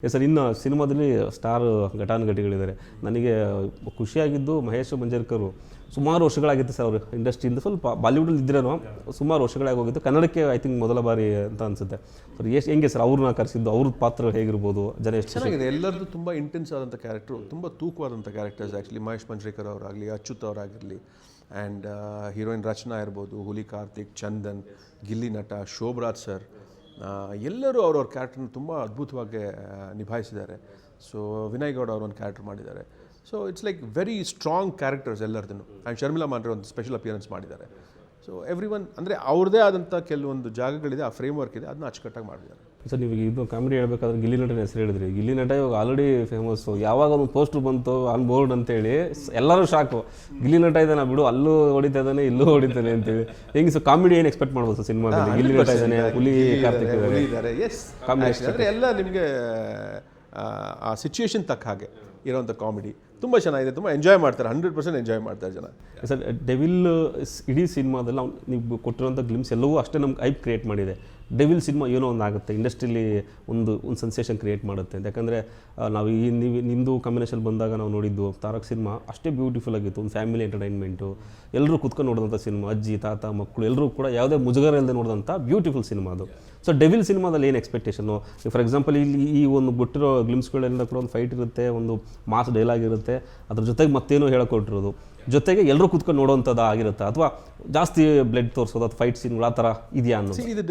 Sir ಇನ್ನು ಸಿನಿಮಾದಲ್ಲಿ star ಘಟಾನುಘಟಿಗಳಿದ್ದಾರೆ. ನನಗೆ ಖುಷಿಯಾಗಿದ್ದು ಮಹೇಶ್ ಮಂಜರ್ಕರು ಸುಮಾರು ವರ್ಷಗಳಾಗಿತ್ತು ಸರ್ ಅವರು ಇಂಡಸ್ಟ್ರಿಯಿಂದ ಸ್ವಲ್ಪ ಬಾಲಿವುಡಲ್ಲಿ ಇದ್ರೇನೋ ಸುಮಾರು ವರ್ಷಗಳಾಗಿ ಹೋಗಿತ್ತು. ಕನ್ನಡಕ್ಕೆ ಐ ಥಿಂಕ್ ಮೊದಲ ಬಾರಿ ಅಂತ ಅನಿಸುತ್ತೆ ಸರ್. ಹೆಂಗೆ ಸರ್ ಅವ್ರನ್ನ ಕರೆಸಿದ್ದು, ಅವ್ರ ಪಾತ್ರ ಹೇಗಿರ್ಬೋದು, ಜನ ಎಷ್ಟು ಚೆನ್ನಾಗಿದೆ. ಎಲ್ಲರದ್ದು ತುಂಬ ಇಂಟೆನ್ಸ್ ಆದಂಥ ಕ್ಯಾರೆಕ್ಟ್ರು, ತುಂಬ ತೂಕವಾದಂಥ ಕ್ಯಾರೆಕ್ಟರ್ಸ್ ಆ್ಯಕ್ಚುಲಿ. ಮಹೇಶ್ ಮಂಜ್ರೇಕರ್ ಅವರಾಗಲಿ, ಅಚ್ಯುತ್ ಅವರಾಗಿರಲಿ, ಆ್ಯಂಡ್ ಹೀರೋಯಿನ್ ರಚನಾ ಇರ್ಬೋದು, ಹುಲಿ ಕಾರ್ತಿಕ್, ಚಂದನ್, ಗಿಲ್ಲಿ ನಟ, ಶೋಭರಾಜ್ ಸರ್, ಎಲ್ಲರೂ ಅವ್ರವ್ರ ಕ್ಯಾರೆಕ್ಟರ್ನ ತುಂಬ ಅದ್ಭುತವಾಗಿ ನಿಭಾಯಿಸಿದ್ದಾರೆ. ಸೊ ವಿನಯ್ ಗೌಡ ಅವರು ಒಂದು ಕ್ಯಾರೆಕ್ಟರ್ ಮಾಡಿದ್ದಾರೆ. So it's like very strong characters ಎಲ್ಲರದನ್ನು. ಆ್ಯಂಡ್ ಶರ್ಮಿಳಾ ಮಾಂಡ್ರೆ ಒಂದು ಸ್ಪೆಷಲ್ ಅಪಿಯರೆನ್ಸ್ ಮಾಡಿದ್ದಾರೆ. ಸೊ ಎವ್ರಿ ಒನ್ ಅಂದರೆ ಅವ್ರದ್ದೇ ಆದಂಥ ಕೆಲವೊಂದು ಜಾಗಗಳಿದೆ, ಆ ಫ್ರೇಮ್ ವರ್ಕ್ ಇದೆ, ಅದನ್ನ ಅಚ್ಚುಕಟ್ಟಾಗಿ ಮಾಡಿದ್ದಾರೆ. ಸರ್ ನೀವು ಇದು ಕಾಮಿಡಿ ಹೇಳ್ಬೇಕಾದ್ರೆ ಗಿಲ್ಲಿ ನಟನ ಹೆಸರು ಹೇಳಿದ್ರಿ. ಗಿಲ್ಲಿ ನಟ ಇವಾಗ ಆಲ್ರೆಡಿ ಫೇಮಸ್ಸು. ಯಾವಾಗ ಒಂದು ಪೋಸ್ಟ್ರು ಬಂತು ಆನ್ ಬೋರ್ಡ್ ಅಂತೇಳಿ ಎಲ್ಲರೂ ಶಾಕು. ಗಿಲ್ಲಿ ನಟ ಇದ್ದಾನೆ ಬಿಡು, ಅಲ್ಲೂ ಹೊಡಿತಾ ಇದ್ದಾನೆ, ಇಲ್ಲೂ ಹೊಡಿತಾನೆ ಅಂತೇಳಿ. ಹೆಂಗೆ ಸರ್ ಕಾಮಿಡಿ ಏನು ಎಕ್ಸ್ಪೆಕ್ಟ್ ಮಾಡ್ಬೋದು ಸರ್ ಸಿನಿಮಾದಲ್ಲಿ? ಗಿಲ್ಲಿ ನಟ ಇದ್ದಾನೆ, ಹುಲಿ ಕಾರ್ತಿಕ್ ಇದ್ದಾರೆ. ಎಸ್, ಅಂದರೆ ಎಲ್ಲ ನಿಮಗೆ ಆ ಸಿಚುವೇಶನ್ ತಕ್ಕ ಹಾಗೆ ಇರೋವಂಥ ಕಾಮಿಡಿ ತುಂಬ ಚೆನ್ನಾಗಿದೆ. ತುಂಬ ಎಂಜಾಯ್ ಮಾಡ್ತಾರೆ, 100% ಎಂಜಾಯ್ ಮಾಡ್ತಾರೆ ಜನ. ಸರ್ ಡೆವಿಲ್ ಇಡೀ ಸಿನಿಮಾದಲ್ಲಿ ನೀವು ಕೊಟ್ಟಿರೋಂಥ ಗ್ಲಿಮ್ಸ್ ಎಲ್ಲವೂ ಅಷ್ಟೇ ನಮ್ಗೆ ಐಪ್ ಕ್ರಿಯೇಟ್ ಮಾಡಿದೆ. ಡೆವಿಲ್ ಸಿನಿಮಾ ಏನೋ ಒಂದು ಆಗುತ್ತೆ, ಇಂಡಸ್ಟ್ರಿಲಿ ಒಂದು ಸೆನ್ಸೇಷನ್ ಕ್ರಿಯೇಟ್ ಮಾಡುತ್ತೆ ಅಂತ. ಯಾಕಂದರೆ ನಾವು ನಿಮ್ಮದು ಕಾಂಬಿನೇಷನ್ ಬಂದಾಗ ನಾವು ನೋಡಿದ್ದು ತಾರಕ್ ಸಿನಿಮಾ ಅಷ್ಟೇ ಬ್ಯೂಟಿಫುಲ್ ಆಗಿತ್ತು. ಒಂದು ಫ್ಯಾಮಿಲಿ ಎಂಟರ್ಟೈನ್ಮೆಂಟು, ಎಲ್ಲರೂ ಕುತ್ಕೊಂಡು ನೋಡಿದಂಥ ಸಿನಿಮಾ, ಅಜ್ಜಿ ತಾತ ಮಕ್ಕಳು ಎಲ್ಲರೂ ಕೂಡ ಯಾವುದೇ ಮುಜುಗರ ಇಲ್ಲದೆ ನೋಡಿದಂಥ ಬ್ಯೂಟಿಫುಲ್ ಸಿನಿಮಾ ಅದು. ಸೊ ಡೆವಿಲ್ ಸಿನಿಮಾದಲ್ಲಿ ಏನು ಎಕ್ಸ್ಪೆಕ್ಟೇಷನು? ಫಾರ್ ಎಕ್ಸಾಂಪಲ್ ಇಲ್ಲಿ ಈ ಒಂದು ಬಿಟ್ಟಿರೋ ಗ್ಲಿಮ್ಸ್ಗಳೆಲ್ಲ ಕೂಡ ಒಂದು ಫೈಟ್ ಇರುತ್ತೆ, ಒಂದು ಮಾಸ್ ಡೈಲಾಗ್ ಇರುತ್ತೆ, ಅದ್ರ ಜೊತೆಗೆ ಮತ್ತೇನೋ ಹೇಳ್ಕೊಟ್ಟಿರೋದು, ಜೊತೆಗೆ ಎಲ್ಲರೂ ಕುತ್ಕೊಂಡು ನೋಡೋವಂಥದ್ದು ಆಗಿರುತ್ತೆ, ಅಥವಾ ಜಾಸ್ತಿ ಬ್ಲಡ್ ತೋರಿಸೋದು ಅಥವಾ ಫೈಟ್ ಸೀನ್ಗಳು ಆ ಥರ ಇದೆಯಾ ಅನ್ನೋದು? ಇದು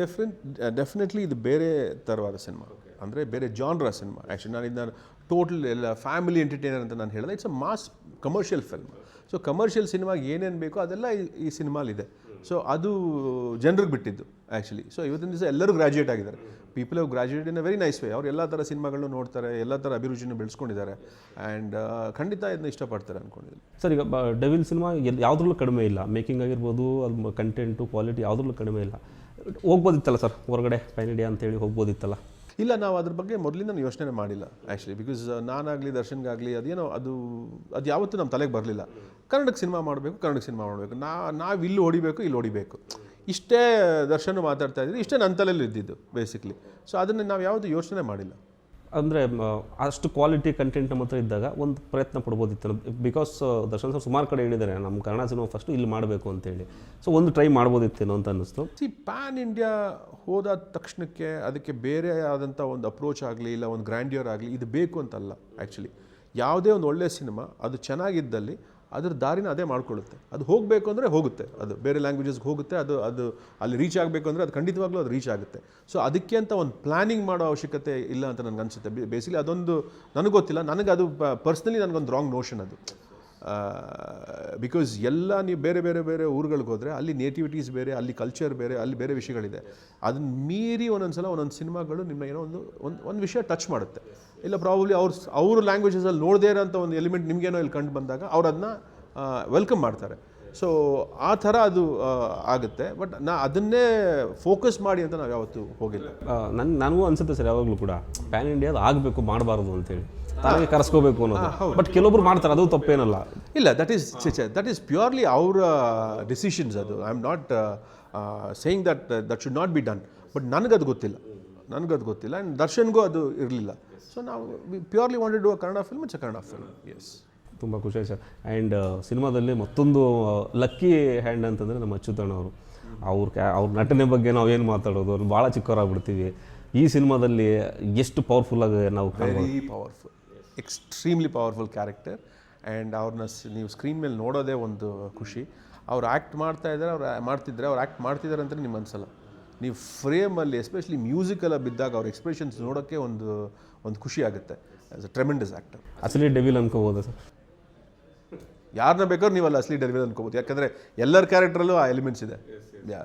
ಡೆಫಿನೆಟ್ಲಿ ಇದು ಬೇರೆ ಥರವಾದ ಸಿನಿಮಾ, ಅಂದರೆ ಬೇರೆ ಜಾನ್ರ ಸಿನಿಮಾ. ಆ್ಯಕ್ಚುಲಿ ನಾನು ಇದನ್ನು ಟೋಟಲ್ ಎಲ್ಲ ಫ್ಯಾಮಿಲಿ ಎಂಟರ್ಟೈನರ್ ಅಂತ ನಾನು ಹೇಳಿದೆ. It's a mass commercial film. So commercial ಸಿನಿಮಾಗೆ ಏನೇನು ಬೇಕೋ ಅದೆಲ್ಲ ಈ ಸಿನಿಮಾಲಿದೆ. ಸೊ ಅದು ಜನರಿಗೆ ಬಿಟ್ಟಿದ್ದು ಆ್ಯಕ್ಚುಲಿ. ಸೊ ಇವತ್ತಿನ ದಿವಸ ಎಲ್ಲರೂ ಗ್ರ್ಯಾಜುಯೇಟ್ ಆಗಿದ್ದಾರೆ. People have graduate in a very nice way. ಅವ್ರು ಎಲ್ಲ ಥರ ಸಿನಿಮಾಗಳನ್ನೂ ನೋಡ್ತಾರೆ, ಎಲ್ಲ ಥರ ಅಭಿರುಚಿನ ಬೆಳೆಸ್ಕೊಂಡಿದ್ದಾರೆ, ಆ್ಯಂಡ್ ಖಂಡಿತ ಇದನ್ನ ಇಷ್ಟಪಡ್ತಾರೆ ಅಂದ್ಕೊಂಡಿದ್ದೀನಿ. ಸರ್ ಈಗ ಡೆವಿಲ್ ಸಿನಿಮಾ ಯಾವುದ್ರಲ್ಲೂ ಕಡಿಮೆ ಇಲ್ಲ. ಮೇಕಿಂಗ್ ಆಗಿರ್ಬೋದು, ಅದು ಕಂಟೆಂಟು ಕ್ವಾಲಿಟಿ ಯಾವುದ್ರಲ್ಲೂ ಕಡಿಮೆ ಇಲ್ಲ. ಹೋಗ್ಬೋದಿತ್ತಲ್ಲ ಸರ್ ಹೊರಗಡೆ ಪ್ಯಾನ್ ಇಂಡಿಯಾ ಅಂತೇಳಿ ಹೋಗ್ಬೋದಿತ್ತಲ್ಲ? ಇಲ್ಲ, ನಾವು ಅದ್ರ ಬಗ್ಗೆ ಮೊದಲಿಂದ ಯೋಚನೆ ಮಾಡಿಲ್ಲ ಆ್ಯಕ್ಚುಲಿ. ಬಿಕಾಸ್ ನಾನಾಗಲಿ ದರ್ಶನ್ಗಾಗಲಿ ಅದೇನೋ ಅದು ಯಾವತ್ತೂ ನಮ್ಮ ತಲೆಗೆ ಬರಲಿಲ್ಲ. ಕನ್ನಡಕ್ಕೆ ಸಿನಿಮಾ ಮಾಡಬೇಕು, ನಾವು ಇಲ್ಲಿ ಹೊಡಿಬೇಕು, ಇಷ್ಟೇ ದರ್ಶನ ಮಾತಾಡ್ತಾ ಇದ್ದೀವಿ, ಇಷ್ಟೇ ನನ್ನ ತಲೆಯಲ್ಲಿ ಇದ್ದಿದ್ದು ಬೇಸಿಕ್ಲಿ. ಸೊ ಅದನ್ನು ನಾವು ಯಾವುದು ಯೋಚನೆ ಮಾಡಿಲ್ಲ. ಅಂದರೆ ಅಷ್ಟು ಕ್ವಾಲಿಟಿ ಕಂಟೆಂಟ್ ನಮ್ಮ ಹತ್ರ ಇದ್ದಾಗ ಒಂದು ಪ್ರಯತ್ನ ಪಡ್ಬೋದಿತ್ತು. ಬಿಕಾಸ್ ದರ್ಶನ್ ಸರ್ ಸುಮಾರು ಕಡೆ ಹೇಳಿದ್ದಾರೆ ನಮ್ಮ ಕನ್ನಡ ಸಿನಿಮಾ ಫಸ್ಟು ಇಲ್ಲಿ ಮಾಡಬೇಕು ಅಂತೇಳಿ. ಸೊ ಒಂದು ಟ್ರೈ ಮಾಡ್ಬೋದಿತ್ತೇನೋ ಅಂತ ಅನ್ನಿಸ್ತು. ಪ್ಯಾನ್ ಇಂಡಿಯಾ ಹೋದ ತಕ್ಷಣಕ್ಕೆ ಅದಕ್ಕೆ ಬೇರೆ ಆದಂಥ ಒಂದು ಅಪ್ರೋಚ್ ಆಗಲಿ, ಇಲ್ಲ ಒಂದು ಗ್ರ್ಯಾಂಡಿಯರ್ ಆಗಲಿ ಇದು ಬೇಕು ಅಂತಲ್ಲ ಆ್ಯಕ್ಚುಲಿ. ಯಾವುದೇ ಒಂದು ಒಳ್ಳೆಯ ಸಿನಿಮಾ ಅದು ಚೆನ್ನಾಗಿದ್ದಲ್ಲಿ ಅದ್ರ ದಾರಿನ ಅದೇ ಮಾಡ್ಕೊಳ್ಳುತ್ತೆ. ಅದು ಹೋಗಬೇಕು ಅಂದರೆ ಹೋಗುತ್ತೆ, ಅದು ಬೇರೆ ಲ್ಯಾಂಗ್ವೇಜಸ್ಗೆ ಹೋಗುತ್ತೆ, ಅದು ಅಲ್ಲಿ ರೀಚ್ ಆಗಬೇಕು ಅಂದರೆ ಅದು ಖಂಡಿತವಾಗ್ಲೂ ಅದು ರೀಚ್ ಆಗುತ್ತೆ. ಸೊ ಅದಕ್ಕೆ ಅಂತ ಒಂದು ಪ್ಲ್ಯಾನಿಂಗ್ ಮಾಡೋ ಅವಶ್ಯಕತೆ ಇಲ್ಲ ಅಂತ ನನಗೆ ಅನಿಸುತ್ತೆ. ಬೇಸಿಕಲಿ ಅದೊಂದು ನನಗೆ ಗೊತ್ತಿಲ್ಲ, ನನಗೆ ಅದು ಪರ್ಸ್ನಲಿ ನನಗೊಂದು ರಾಂಗ್ ನೋಷನ್ ಅದು. ಬಿಕಾಸ್ ಎಲ್ಲ ನೀವು ಬೇರೆ ಬೇರೆ ಬೇರೆ ಊರುಗಳಿಗೆ ಹೋದರೆ ಅಲ್ಲಿ ನೇಟಿವಿಟೀಸ್ ಬೇರೆ, ಅಲ್ಲಿ ಕಲ್ಚರ್ ಬೇರೆ, ಅಲ್ಲಿ ಬೇರೆ ವಿಷಯಗಳಿದೆ. ಅದನ್ನು ಮೀರಿ ಒಂದೊಂದು ಸಿನಿಮಾಗಳು ನಿಮ್ಮ ಏನೋ ಒಂದು ವಿಷಯ ಟಚ್ ಮಾಡುತ್ತೆ. ಇಲ್ಲ ಪ್ರಾಬಬ್ಲಿ ಅವ್ರ ಲ್ಯಾಂಗ್ವೇಜಸಲ್ಲಿ ನೋಡದೇ ಇರೋಂಥ ಒಂದು ಎಲಿಮೆಂಟ್ ನಿಮಗೇನೋ ಇಲ್ಲಿ ಕಂಡು ಬಂದಾಗ ಅವ್ರು ಅದನ್ನ ವೆಲ್ಕಮ್ ಮಾಡ್ತಾರೆ. ಸೊ ಆ ಥರ ಅದು ಆಗುತ್ತೆ. ಬಟ್ ಅದನ್ನೇ ಫೋಕಸ್ ಮಾಡಿ ಅಂತ ನಾವು ಯಾವತ್ತೂ ಹೋಗಿಲ್ಲ. ನನಗೂ ಅನಿಸುತ್ತೆ ಸರ್ ಯಾವಾಗಲೂ ಕೂಡ ಪ್ಯಾನ್ ಇಂಡಿಯಾದ ಆಗಬೇಕು, ಮಾಡಬಾರ್ದು ಅಂತೇಳಿ ತಾನೇ ಕರೆಸ್ಕೋಬೇಕು ಅನ್ನೋದು. ಬಟ್ ಕೆಲವೊಬ್ರು ಮಾಡ್ತಾರೆ, ಅದು ತಪ್ಪೇನಲ್ಲ. ಇಲ್ಲ, ದಟ್ ಈಸ್ ಪ್ಯೂರ್ಲಿ ಅವರ ಡಿಸಿಷನ್ಸ್. ಅದು I am not saying that should not be done. But ನನಗದು ಗೊತ್ತಿಲ್ಲ. ಆ್ಯಂಡ್ ದರ್ಶನ್ಗೂ ಅದು ಇರಲಿಲ್ಲ. ಸೊ ನಾವು purely wanted to a Kannada film. It's a Kannada film. Yes, ತುಂಬ ಖುಷಿ ಸರ್. ಆ್ಯಂಡ್ ಸಿನಿಮಾದಲ್ಲಿ ಮತ್ತೊಂದು ಲಕ್ಕಿ ಹ್ಯಾಂಡ್ ಅಂತಂದರೆ ನಮ್ಮ ಅಚ್ಯುತಣ್ಣವರು. ಅವ್ರ ನಟನೆ ಬಗ್ಗೆ ನಾವು ಏನು ಮಾತಾಡೋದು, ಅವ್ರು ಭಾಳ ಚಿಕ್ಕವರಾಗ್ಬಿಡ್ತೀವಿ. ಈ ಸಿನಿಮಾದಲ್ಲಿ ಎಷ್ಟು ಪವರ್ಫುಲ್ಲಾಗಿ ನಾವು very powerful, extremely powerful character. And ಅವ್ರನ್ನ ನೀವು ಸ್ಕ್ರೀನ್ ಮೇಲೆ ನೋಡೋದೇ ಒಂದು ಖುಷಿ. ಅವ್ರು ಆ್ಯಕ್ಟ್ ಅವ್ರು ಆ್ಯಕ್ಟ್ ಮಾಡ್ತಿದ್ದಾರೆ ಅಂತ ನಿಮ್ಗೆ ಅನ್ಸಲ್ಲ. ನೀವು ಫ್ರೇಮಲ್ಲಿ ಎಸ್ಪೆಷಲಿ ಮ್ಯೂಸಿಕೆಲ್ಲ ಬಿದ್ದಾಗ ಅವ್ರ ಎಕ್ಸ್ಪ್ರೆಷನ್ಸ್ ನೋಡೋಕ್ಕೆ ಒಂದು ಖುಷಿ ಆಗುತ್ತೆ. As a tremendous actor. ಅಸಲಿ ಡೆವಿಲ್ ಅನ್ಕೋಬೋದಾ ಸರ್? ಯಾರನ್ನ ಬೇಕಾದ್ರೂ ನೀವಲ್ಲ ಅಸಲಿ ಡೆವಿಲ್ ಅನ್ಕೋಬೋದು. ಯಾಕಂದರೆ ಎಲ್ಲರ ಕ್ಯಾರೆಕ್ಟ್ರಲ್ಲೂ ಆ ಎಲಿಮೆಂಟ್ಸ್ ಇದೆ.